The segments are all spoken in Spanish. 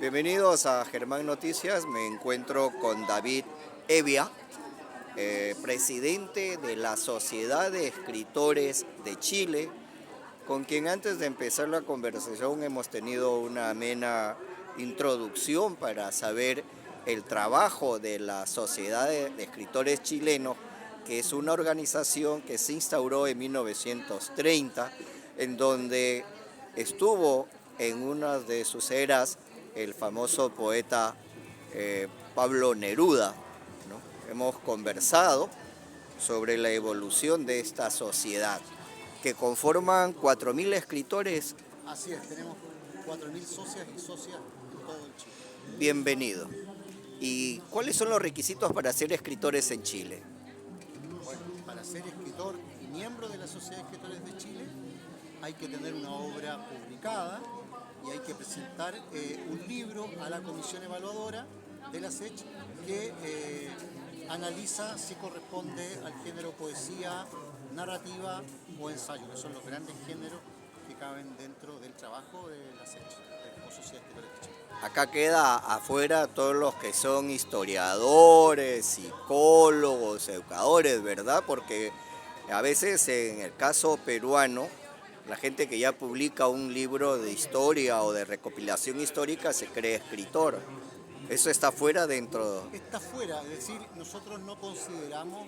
Bienvenidos a Germán Noticias. Me encuentro con David Evia, presidente de la Sociedad de Escritores de Chile, con quien antes de empezar la conversación hemos tenido una amena introducción para saber el trabajo de la Sociedad de Escritores Chilenos, que es una organización que se instauró en 1930, en donde estuvo en una de sus eras el famoso poeta Pablo Neruda, ¿no? Hemos conversado sobre la evolución de esta sociedad, que conforman 4.000 escritores. Así es, tenemos 4.000 socias y socias en todo el Chile. Bienvenido. ¿Y cuáles son los requisitos para ser escritores en Chile? Bueno, para ser escritor y miembro de la Sociedad de Escritores de Chile hay que tener una obra publicada y hay que presentar un libro a la comisión evaluadora de la SECH que analiza si corresponde al género poesía, narrativa o ensayo, que son los grandes géneros que caben dentro del trabajo de la SECH, de la Sociedad de Escritores de Chile. Acá queda afuera todos los que son historiadores, psicólogos, educadores, ¿verdad? Porque a veces en el caso peruano, la gente que ya publica un libro de historia o de recopilación histórica se cree escritor. Eso está fuera dentro. Está fuera, es decir, nosotros no consideramos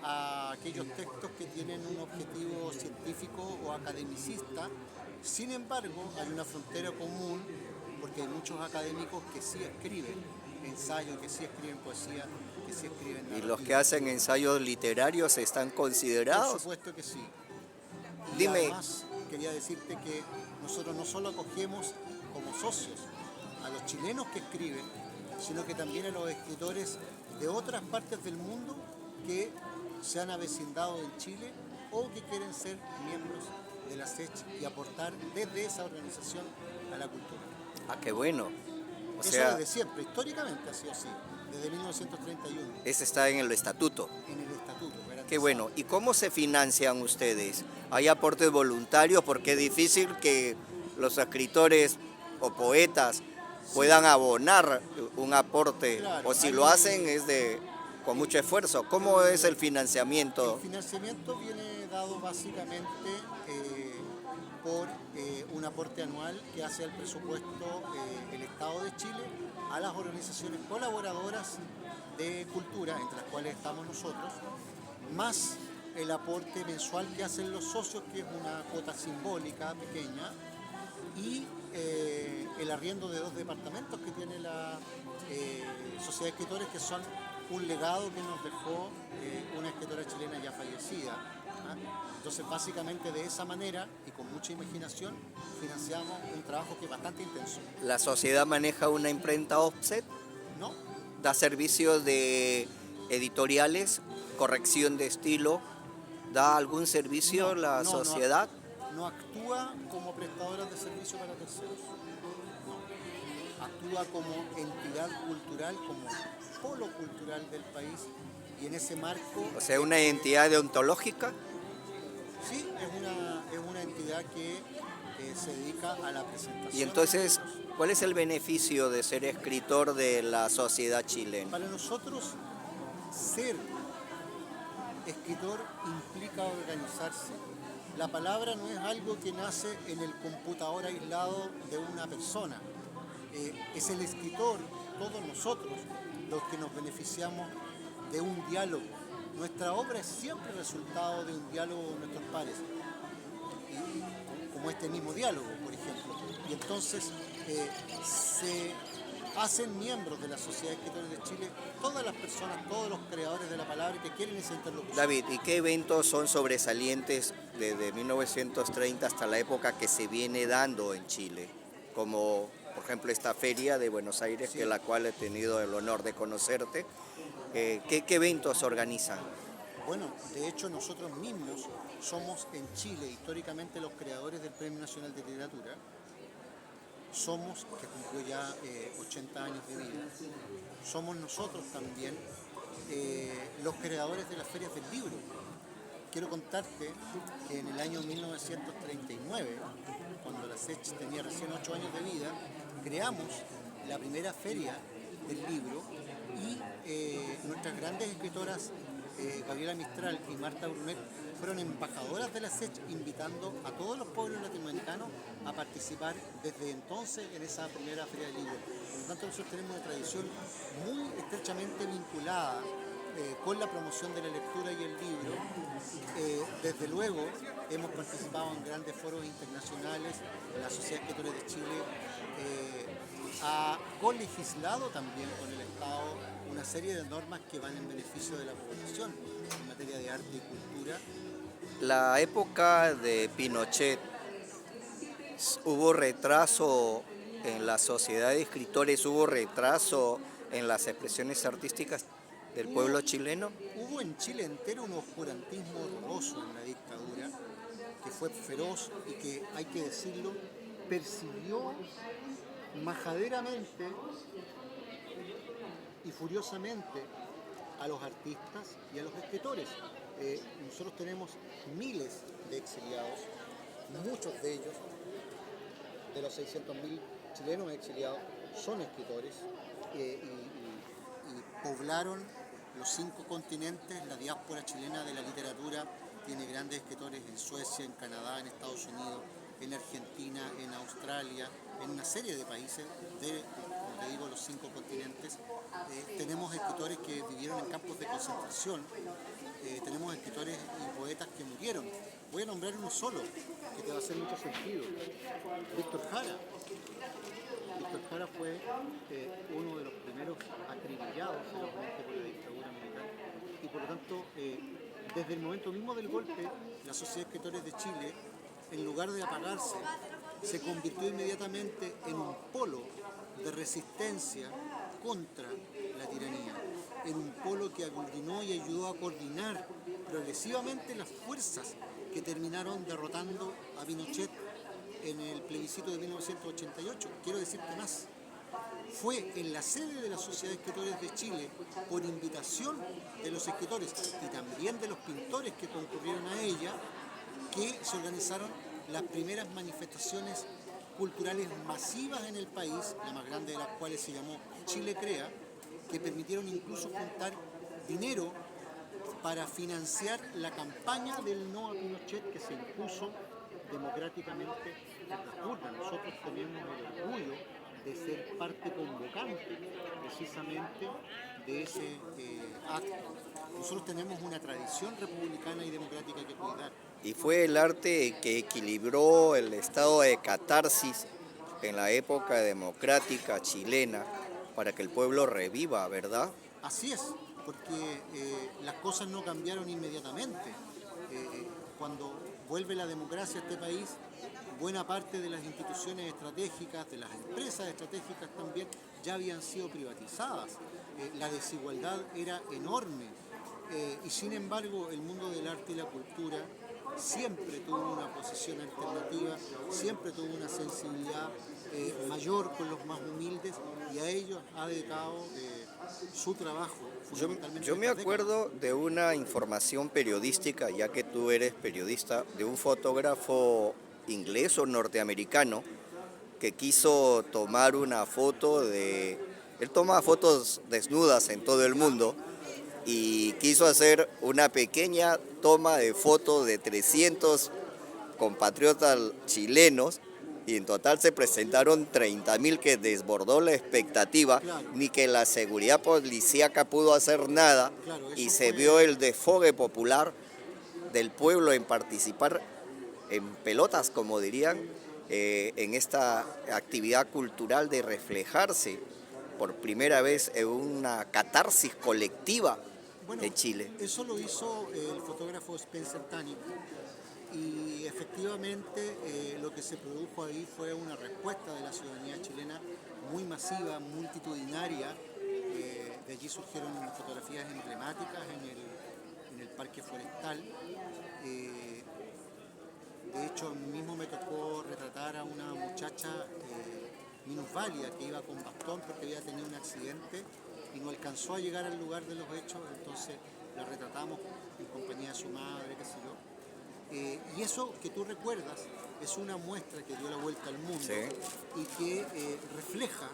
a aquellos textos que tienen un objetivo científico o academicista. Sin embargo, hay una frontera común porque hay muchos académicos que sí escriben ensayos, que sí escriben poesía, que sí escriben narrativa. ¿Y los que hacen ensayos literarios están Por considerados? supuesto que sí. Y Dime. además quería decirte que nosotros no solo acogemos como socios a los chilenos que escriben, sino que también a los escritores de otras partes del mundo que se han avecindado en Chile o que quieren ser miembros de la SECH y aportar desde esa organización a la cultura. Ah, qué bueno. O Eso sea, desde siempre, históricamente ha sido así, desde 1931, ese está en el estatuto. en el estatuto. Qué bueno. ¿Y cómo se financian ustedes? ¿Hay aportes voluntarios? Porque es difícil que los escritores o poetas puedan abonar un aporte, Claro, o si hay- lo hacen es con mucho esfuerzo. ¿Cómo es el El financiamiento? financiamiento viene dado básicamente por un aporte anual que hace al presupuesto el Estado de Chile a las organizaciones colaboradoras de cultura, entre las cuales estamos nosotros, más el aporte mensual que hacen los socios, que es una cuota simbólica pequeña, y el arriendo de 2 departamentos que tiene la Sociedad de Escritores, que son un legado que nos dejó una escritora chilena ya fallecida. ¿Ah? Entonces, básicamente de esa manera y con mucha imaginación financiamos un trabajo que es bastante intenso. ¿La sociedad maneja una imprenta offset? ¿No? ¿Da servicios de editoriales, corrección de estilo? ¿Da algún servicio la sociedad? No actúa como prestadora de servicio para terceros. No. Actúa como entidad cultural, como polo cultural del país, y en ese marco... O sea, una entidad deontológica. Sí, es una entidad que se dedica a la presentación. Y entonces, ¿cuál es el beneficio de ser escritor de la sociedad chilena? Para nosotros, ser escritor implica organizarse. La palabra no es algo que nace en el computador aislado de una persona. Es el escritor, todos nosotros, los que nos beneficiamos de un diálogo. Nuestra obra es siempre resultado de un diálogo con nuestros pares, como este mismo diálogo, por ejemplo. Y entonces se hacen miembros de la Sociedad de Escritores de Chile todas las personas, todos los creadores de la palabra que quieren esa interlocución. David, ¿y qué eventos son sobresalientes desde 1930 hasta la época que se viene dando en Chile? Como, por ejemplo, esta feria de Buenos Aires, Sí. que la cual he tenido el honor de conocerte. ¿Qué eventos organizan? Bueno, de hecho nosotros mismos somos en Chile históricamente los creadores del Premio Nacional de Literatura. Somos, que cumplió ya 80 años de vida, somos nosotros también los creadores de las ferias del libro. Quiero contarte que en el año 1939, cuando la SECH tenía recién 8 años de vida, creamos la primera feria del libro y nuestras grandes escritoras Gabriela Mistral y Marta Brunet fueron embajadoras de la SECH, invitando a todos los pueblos latinoamericanos a participar desde entonces en esa primera feria del libro. Por lo tanto, nosotros tenemos una tradición muy estrechamente vinculada con la promoción de la lectura y el libro. Desde luego hemos participado en grandes foros internacionales. La Sociedad de Escritores de Chile ha colegislado también con el Estado una serie de normas que van en beneficio de la población en materia de arte y cultura. La época de Pinochet, hubo retraso en la sociedad de escritores, hubo retraso en las expresiones artísticas del pueblo chileno. Hubo en Chile entero un oscurantismo horroroso en la dictadura, que fue feroz y que, hay que decirlo, persiguió majaderamente y furiosamente a los artistas y a los escritores. Nosotros tenemos miles de exiliados, muchos de ellos, de los 600.000 chilenos exiliados, son escritores y poblaron los 5 continentes. La diáspora chilena de la literatura tiene grandes escritores en Suecia, en Canadá, en Estados Unidos, en Argentina, en Australia, en una serie de países como te digo, los 5 continentes. Tenemos escritores que vivieron en campos de concentración, tenemos escritores y poetas que murieron. Voy a nombrar uno solo, que te va a hacer mucho sentido. Víctor Jara. Víctor Jara fue uno de los primeros acribillados seguramente por la dictadura militar y por lo tanto, desde el momento mismo del golpe, la Sociedad de Escritores de Chile, en lugar de apagarse, se convirtió inmediatamente en un polo de resistencia contra la tiranía, en un polo que aglutinó y ayudó a coordinar progresivamente las fuerzas que terminaron derrotando a Pinochet en el plebiscito de 1988. Quiero decirte más, fue en la sede de la Sociedad de Escritores de Chile, por invitación de los escritores y también de los pintores que concurrieron a ella, que se organizaron las primeras manifestaciones culturales masivas en el país, la más grande de las cuales se llamó Chile Crea, que permitieron incluso juntar dinero para financiar la campaña del no a Pinochet que se impuso democráticamente en las urnas. Nosotros tenemos el orgullo de ser parte convocante precisamente de ese acto. Nosotros tenemos una tradición republicana y democrática que cuidar. Y fue el arte que equilibró el estado de catarsis en la época democrática chilena para que el pueblo reviva, ¿verdad? Así es, porque las cosas no cambiaron inmediatamente. Cuando vuelve la democracia a este país, buena parte de las instituciones estratégicas, de las empresas estratégicas también, ya habían sido privatizadas. La desigualdad era enorme y sin embargo el mundo del arte y la cultura siempre tuvo una posición alternativa, siempre tuvo una sensibilidad mayor con los más humildes y a ellos ha dedicado su trabajo. Yo me acuerdo de una información periodística, ya que tú eres periodista, de un fotógrafo inglés o norteamericano que quiso tomar una foto de... Él toma fotos desnudas en todo el mundo y quiso hacer una pequeña toma de fotos de 300 compatriotas chilenos y en total se presentaron 30.000, que desbordó la expectativa, Claro. Ni que la seguridad policíaca pudo hacer nada, Claro, y eso se fue- vio el desfogue popular del pueblo en participar en pelotas, como dirían, en esta actividad cultural de reflejarse por primera vez en una catarsis colectiva de Chile. Eso lo hizo el fotógrafo Spencer Tunick y efectivamente lo que se produjo ahí fue una respuesta de la ciudadanía chilena muy masiva, multitudinaria. De allí surgieron fotografías emblemáticas en el Parque Forestal. De hecho, a mí mismo me tocó retratar a una muchacha minusválida que iba con bastón porque había tenido un accidente y no alcanzó a llegar al lugar de los hechos, entonces la retratamos en compañía de su madre, qué sé yo. Y eso que tú recuerdas es una muestra que dio la vuelta al mundo Sí. y que refleja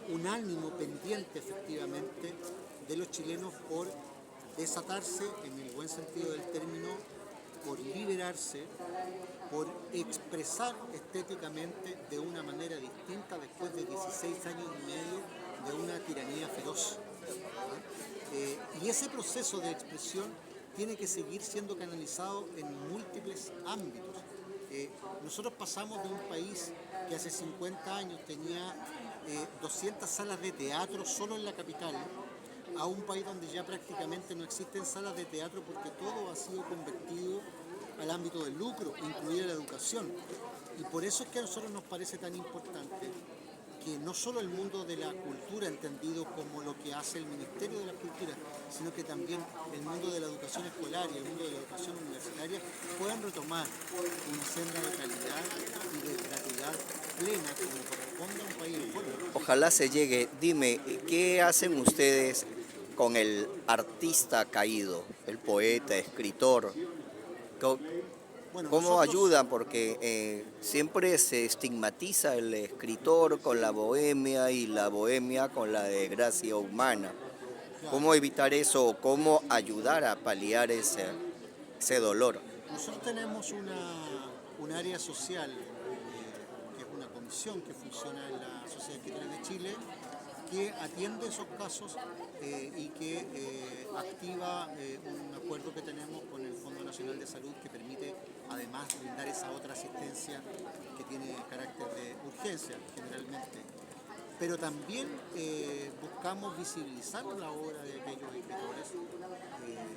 un ánimo pendiente efectivamente de los chilenos por desatarse, en el buen sentido del término, por liberarse, por expresar estéticamente de una manera distinta después de 16 años y medio de una tiranía feroz. Y ese proceso de expresión tiene que seguir siendo canalizado en múltiples ámbitos. Nosotros pasamos de un país que hace 50 años tenía 200 salas de teatro solo en la capital, a un país donde ya prácticamente no existen salas de teatro porque todo ha sido convertido al ámbito del lucro, incluida la educación. Y por eso es que a nosotros nos parece tan importante que no solo el mundo de la cultura, entendido como lo que hace el Ministerio de la Cultura, sino que también el mundo de la educación escolar y el mundo de la educación universitaria puedan retomar una senda de calidad y de gratuidad plena como corresponde a un país en forma. Ojalá se llegue. Dime, ¿qué hacen ustedes con el artista caído, el poeta, escritor? Bueno, ¿Cómo ayudan? Porque siempre se estigmatiza el escritor con la bohemia y la bohemia con la desgracia humana. ¿Cómo evitar eso? ¿Cómo ayudar a paliar ese dolor? Nosotros tenemos un área social, que es una comisión que funciona en la Sociedad de Escritores de Chile, que atiende esos casos y que activa un acuerdo que tenemos con el Fondo Nacional de Salud que permite además brindar esa otra asistencia que tiene carácter de urgencia generalmente. Pero también buscamos visibilizar la obra de aquellos escritores.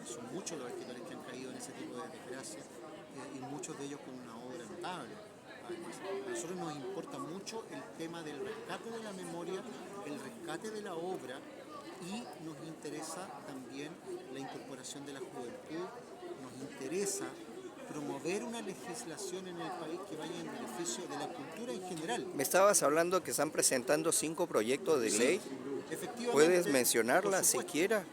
Son muchos los escritores que han caído en ese tipo de desgracias y muchos de ellos con una obra notable. A nosotros nos importa mucho el tema del rescate de la memoria, el rescate de la obra, y nos interesa también la incorporación de la juventud, nos interesa promover una legislación en el país que vaya en beneficio de la cultura en general. Me estabas hablando que están presentando 5 proyectos de ley. Efectivamente. ¿Puedes mencionarlas siquiera?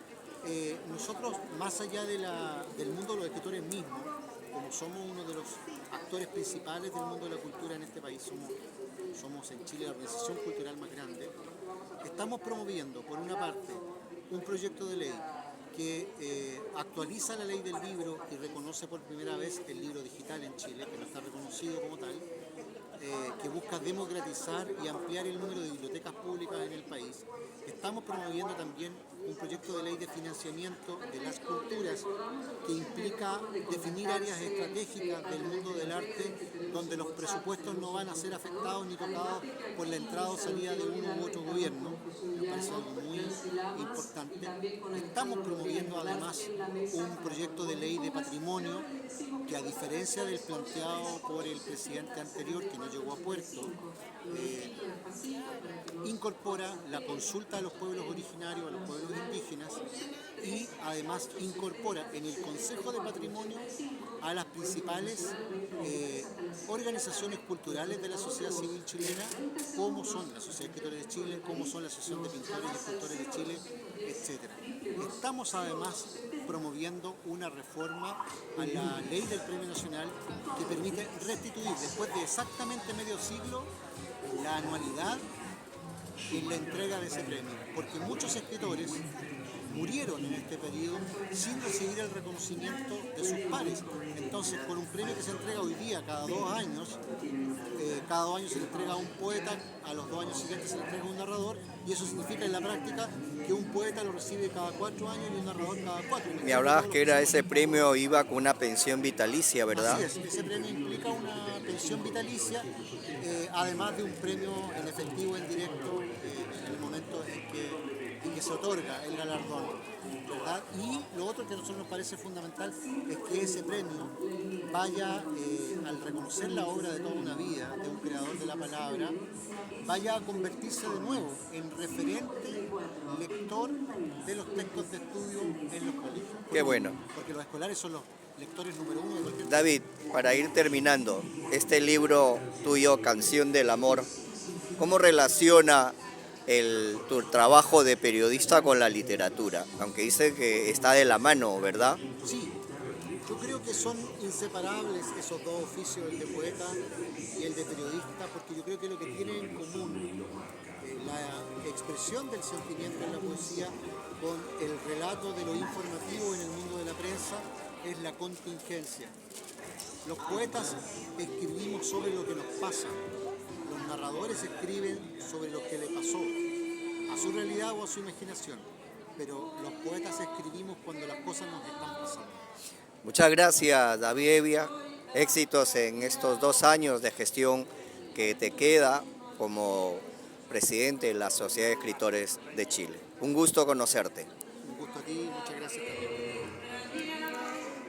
Nosotros, más allá del mundo de los escritores mismos, como somos uno de los actores principales del mundo de la cultura en este país, somos en Chile la organización cultural más grande, estamos promoviendo, por una parte, un proyecto de ley que actualiza la ley del libro y reconoce por primera vez el libro digital en Chile, que no está reconocido como tal, que busca democratizar y ampliar el número de bibliotecas públicas en el país. Estamos promoviendo también un proyecto de ley de financiamiento de las culturas que implica definir áreas estratégicas del mundo del arte donde los presupuestos no van a ser afectados ni tocados por la entrada o salida de uno u otro gobierno. Me parece algo muy importante. Estamos promoviendo además un proyecto de ley de patrimonio que, a diferencia del planteado por el presidente anterior, que no llegó a puerto, incorpora la consulta a los pueblos originarios, a los pueblos indígenas, y además incorpora en el Consejo de Patrimonio a las principales organizaciones culturales de la sociedad civil chilena, como son la Sociedad de Escritores de Chile, como son la Asociación de Pintores y Escultores de Chile, etc. Estamos además promoviendo una reforma a la ley del Premio Nacional que permite restituir, después de exactamente medio siglo, la anualidad en la entrega de ese premio, porque muchos escritores murieron en este periodo sin recibir el reconocimiento de sus pares. Entonces, por un premio que se entrega hoy día cada 2 años, cada 2 años se le entrega a un poeta, a los 2 años siguientes se le entrega a un narrador, y eso significa en la práctica que un poeta lo recibe cada 4 años y un narrador cada 4. Me hablabas que era ese premio iba con una pensión vitalicia, ¿verdad? Así es, ese premio implica una pensión vitalicia, además de un premio en efectivo, en directo, en el momento en que se otorga el galardón, ¿verdad? Y lo otro que a nosotros nos parece fundamental es que ese premio vaya, al reconocer la obra de toda una vida de un creador de la palabra, vaya a convertirse de nuevo en referente lector de los textos de estudio en los colegios. Qué bueno. Porque los escolares son los lectores número 1 de cualquier... David, para ir terminando, este libro tuyo, Canción del Amor, ¿cómo relaciona tu trabajo de periodista con la literatura? Aunque dice que está de la mano, ¿verdad? Sí, yo creo que son inseparables esos dos oficios, el de poeta y el de periodista, porque yo creo que lo que tienen en común expresión del sentimiento en la poesía con el relato de lo informativo en el mundo de la prensa es la contingencia. Los poetas escribimos sobre lo que nos pasa, los narradores escriben sobre lo que le pasó, a su realidad o a su imaginación, pero los poetas escribimos cuando las cosas nos están pasando. Muchas gracias, David Evia. Éxitos en estos 2 años de gestión que te queda como presidente de la Sociedad de Escritores de Chile. Un gusto conocerte. Un gusto a ti, muchas gracias también.